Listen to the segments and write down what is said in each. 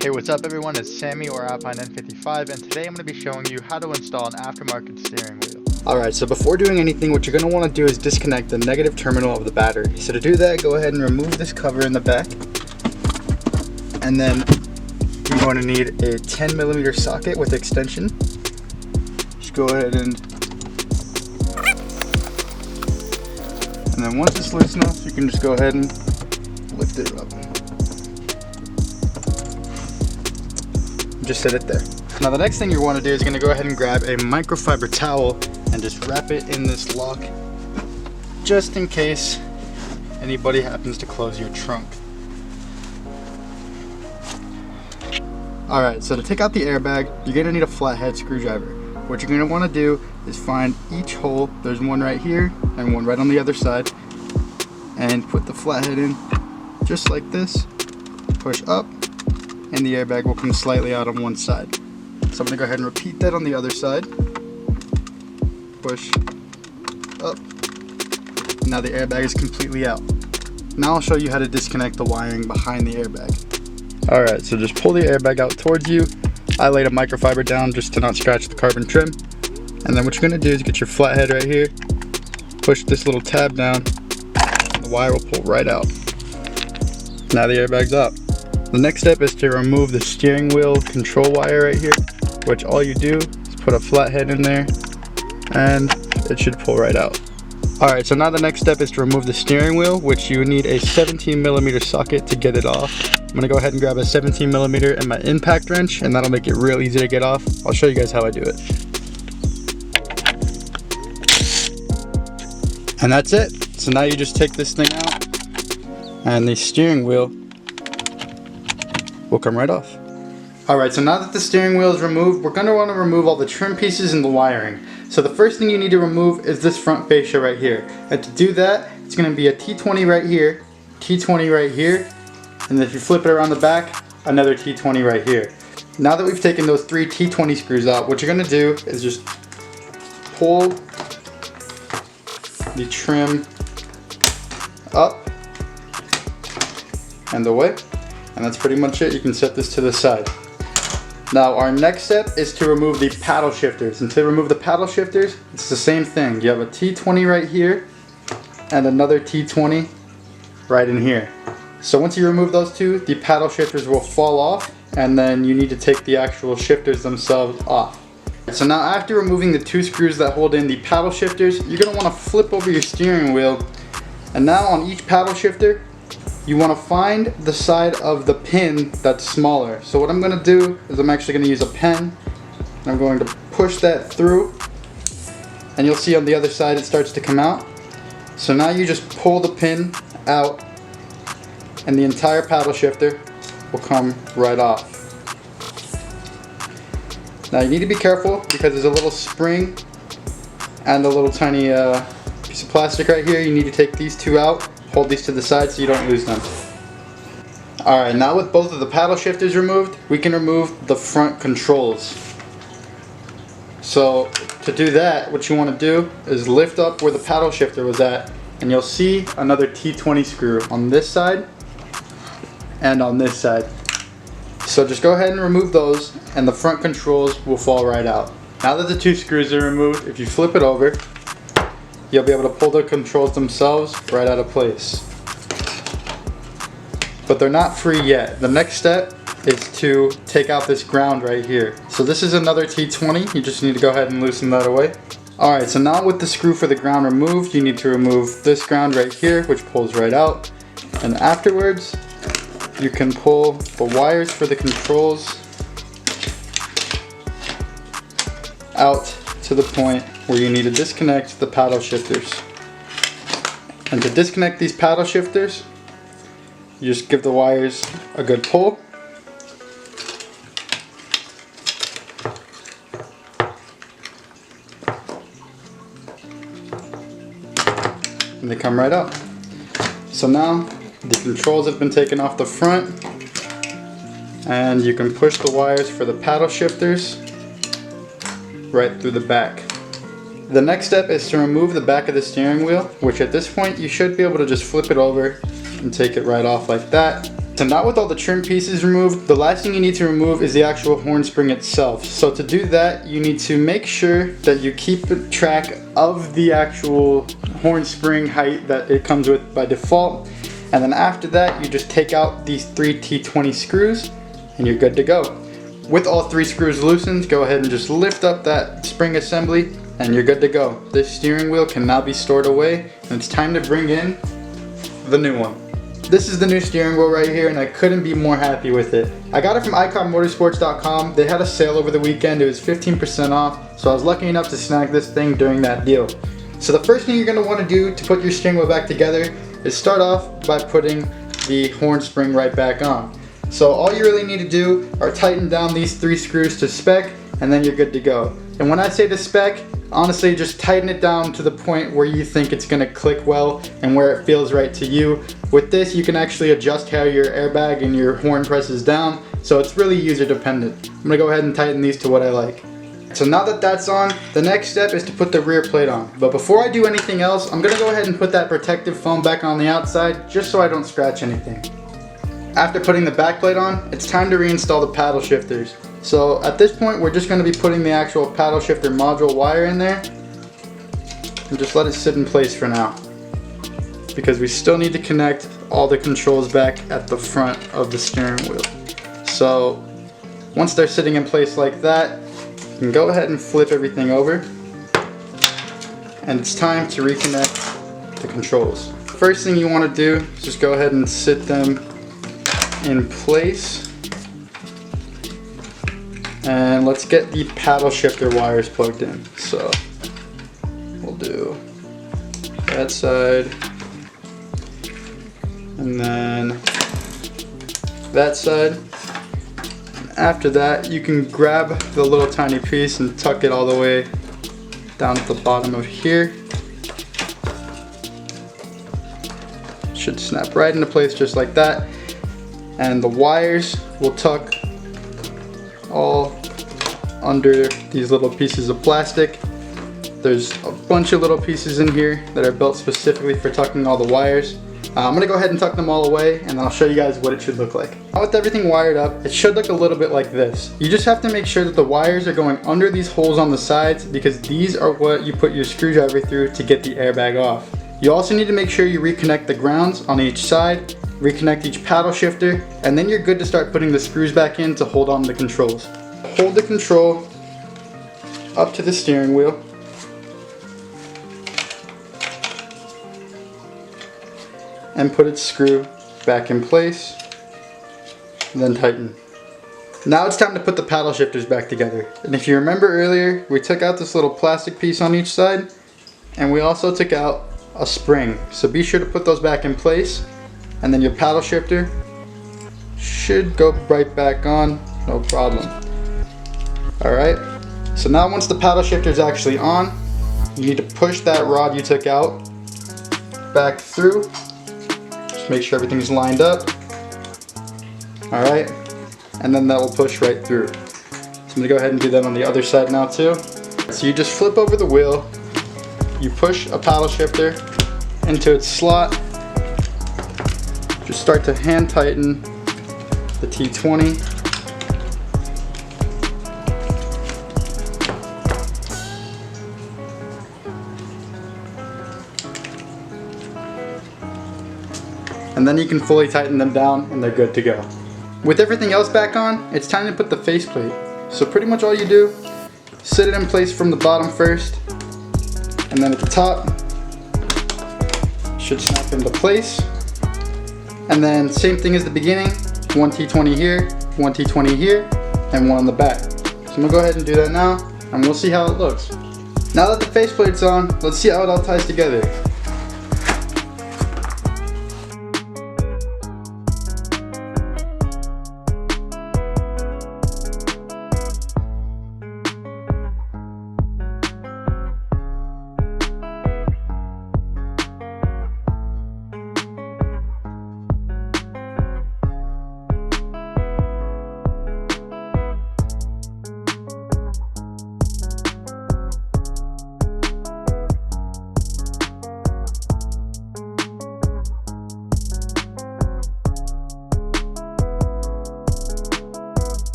Hey, what's up everyone, it's Sammy or Alpine N55, and today I'm going to be showing you how to install an aftermarket steering wheel. Alright, so before doing anything, what you're going to want to do is disconnect the negative terminal of the battery. So to do that, go ahead and remove this cover in the back, and then you're going to need a 10mm socket with extension. Just go ahead and then once it's loose enough, you can just go ahead and lift it up. Just set it there. Now the next thing you want to do is going to go ahead and grab a microfiber towel and just wrap it in this lock, just in case anybody happens to close your trunk. Alright, so to take out the airbag, you're going to need a flathead screwdriver. What you're going to want to do is find each hole. There's one right here and one right on the other side, and put the flathead in just like this, push up, and the airbag will come slightly out on one side. So I'm going to go ahead and repeat that on the other side. Push up. Now the airbag is completely out. Now I'll show you how to disconnect the wiring behind the airbag. Alright, so just pull the airbag out towards you. I laid a microfiber down just to not scratch the carbon trim. And then what you're going to do is get your flathead right here, push this little tab down, and the wire will pull right out. Now the airbag's out. The next step is to remove the steering wheel control wire right here, which all you do is put a flathead in there and it should pull right out. Alright, so now the next step is to remove the steering wheel, which you need a 17mm socket to get it off. I'm going to go ahead and grab a 17mm and my impact wrench, and that'll make it real easy to get off. I'll show you guys how I do it. And that's it. So now you just take this thing out and the steering wheel will come right off. Alright, so now that the steering wheel is removed, we're going to want to remove all the trim pieces and the wiring. So the first thing you need to remove is this front fascia right here. And to do that, it's going to be a T20 right here, T20 right here, and then if you flip it around the back, another T20 right here. Now that we've taken those 3 T20 screws out, what you're going to do is just pull the trim up and away. And that's pretty much it. You can set this to the side. Now our next step is to remove the paddle shifters. And to remove the paddle shifters, it's the same thing. You have a T20 right here and another T20 right in here. So once you remove those two, the paddle shifters will fall off, and then you need to take the actual shifters themselves off. So now after removing the 2 screws that hold in the paddle shifters, you're going to want to flip over your steering wheel, and now on each paddle shifter you want to find the side of the pin that's smaller. So what I'm going to do is I'm actually going to use a pen, and I'm going to push that through, and you'll see on the other side it starts to come out. So now you just pull the pin out and the entire paddle shifter will come right off. Now you need to be careful because there's a little spring and a little tiny piece of plastic right here. You need to take these 2 out. Hold these to the side so you don't lose them. Alright, now with both of the paddle shifters removed, we can remove the front controls. So to do that, what you want to do is lift up where the paddle shifter was at, and you'll see another T20 screw on this side and on this side. So just go ahead and remove those, and the front controls will fall right out. Now that the 2 screws are removed, if you flip it over, you'll be able to pull the controls themselves right out of place. But they're not free yet. The next step is to take out this ground right here. So this is another T20. You just need to go ahead and loosen that away. Alright, so now with the screw for the ground removed, you need to remove this ground right here, which pulls right out. And afterwards, you can pull the wires for the controls out to the point where you need to disconnect the paddle shifters. And to disconnect these paddle shifters, you just give the wires a good pull. And they come right out. So now the controls have been taken off the front, and you can push the wires for the paddle shifters right through the back. The next step is to remove the back of the steering wheel, which at this point you should be able to just flip it over and take it right off like that. So now with all the trim pieces removed, the last thing you need to remove is the actual horn spring itself. So to do that, you need to make sure that you keep track of the actual horn spring height that it comes with by default. And then after that, you just take out these 3 T20 screws and you're good to go. With all 3 screws loosened, go ahead and just lift up that spring assembly and you're good to go. This steering wheel can now be stored away and it's time to bring in the new one. This is the new steering wheel right here and I couldn't be more happy with it. I got it from iconmotorsports.com. They had a sale over the weekend. It was 15% off, so I was lucky enough to snag this thing during that deal. So the first thing you're going to want to do to put your steering wheel back together is start off by putting the horn spring right back on. So all you really need to do are tighten down these 3 screws to spec and then you're good to go. And when I say to spec, honestly just tighten it down to the point where you think it's going to click well and where it feels right to you. With this you can actually adjust how your airbag and your horn presses down, so it's really user dependent. I'm going to go ahead and tighten these to what I like. So now that that's on, the next step is to put the rear plate on. But before I do anything else, I'm going to go ahead and put that protective foam back on the outside just so I don't scratch anything. After putting the back plate on, it's time to reinstall the paddle shifters. So at this point we're just going to be putting the actual paddle shifter module wire in there and just let it sit in place for now, because we still need to connect all the controls back at the front of the steering wheel. So once they're sitting in place like that, you can go ahead and flip everything over and it's time to reconnect the controls. First thing you want to do is just go ahead and sit them in place. And let's get the paddle shifter wires plugged in. So we'll do that side and then that side. And after that, you can grab the little tiny piece and tuck it all the way down at the bottom of here. Should snap right into place just like that. And the wires will tuck all under these little pieces of plastic. There's a bunch of little pieces in here that are built specifically for tucking all the wires. I'm gonna go ahead and tuck them all away and I'll show you guys what it should look like. Now with everything wired up, it should look a little bit like this. You just have to make sure that the wires are going under these holes on the sides, because these are what you put your screwdriver through to get the airbag off. You also need to make sure you reconnect the grounds on each side, reconnect each paddle shifter, and then you're good to start putting the screws back in to hold on to the controls. Hold the control up to the steering wheel. And put its screw back in place, and then tighten. Now it's time to put the paddle shifters back together. And if you remember earlier, we took out this little plastic piece on each side, and we also took out a spring. So be sure to put those back in place, and then your paddle shifter should go right back on, no problem. Alright, so now once the paddle shifter is actually on, you need to push that rod you took out back through. Just make sure everything's lined up. Alright, and then that will push right through. So I'm going to go ahead and do that on the other side now too. So you just flip over the wheel, you push a paddle shifter into its slot, just start to hand tighten the T20. And then you can fully tighten them down and they're good to go. With everything else back on, it's time to put the faceplate. So pretty much all you do, sit it in place from the bottom first, and then at the top, should snap into place. And then same thing as the beginning, one T20 here, one T20 here, and one on the back. So I'm gonna go ahead and do that now, and we'll see how it looks. Now that the faceplate's on, let's see how it all ties together.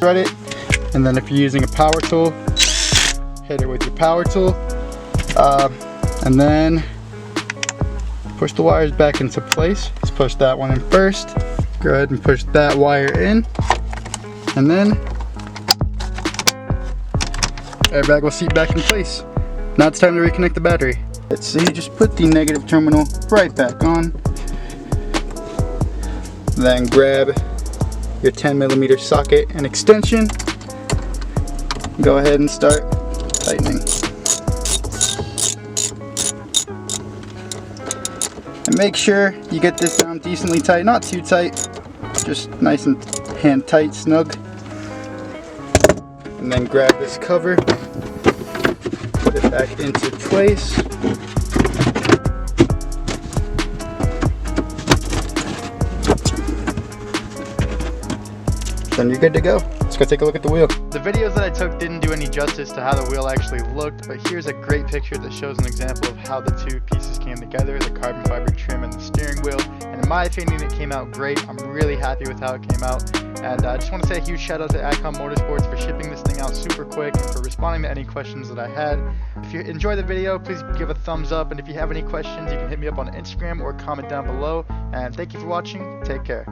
thread it, and then if you're using a power tool, hit it with your power tool, and then push the wires back into place. Just push that one in first. Go ahead and push that wire in, and then airbag will seat back in place. Now it's time to reconnect the battery. Let's see, just put the negative terminal right back on. Then grab your 10mm socket and extension. Go ahead and start tightening. And make sure you get this down decently tight, not too tight, just nice and hand tight, snug. And then grab this cover, put it back into place. Then you're good to go. Let's go take a look at the wheel. The videos that I took didn't do any justice to how the wheel actually looked, but here's a great picture that shows an example of how the two pieces came together, the carbon fiber trim and the steering wheel. And in my opinion, it came out great. I'm really happy with how it came out. And I just want to say a huge shout out to Icon Motorsports for shipping this thing out super quick and for responding to any questions that I had. If you enjoyed the video, please give a thumbs up. And if you have any questions, you can hit me up on Instagram or comment down below. And thank you for watching. Take care.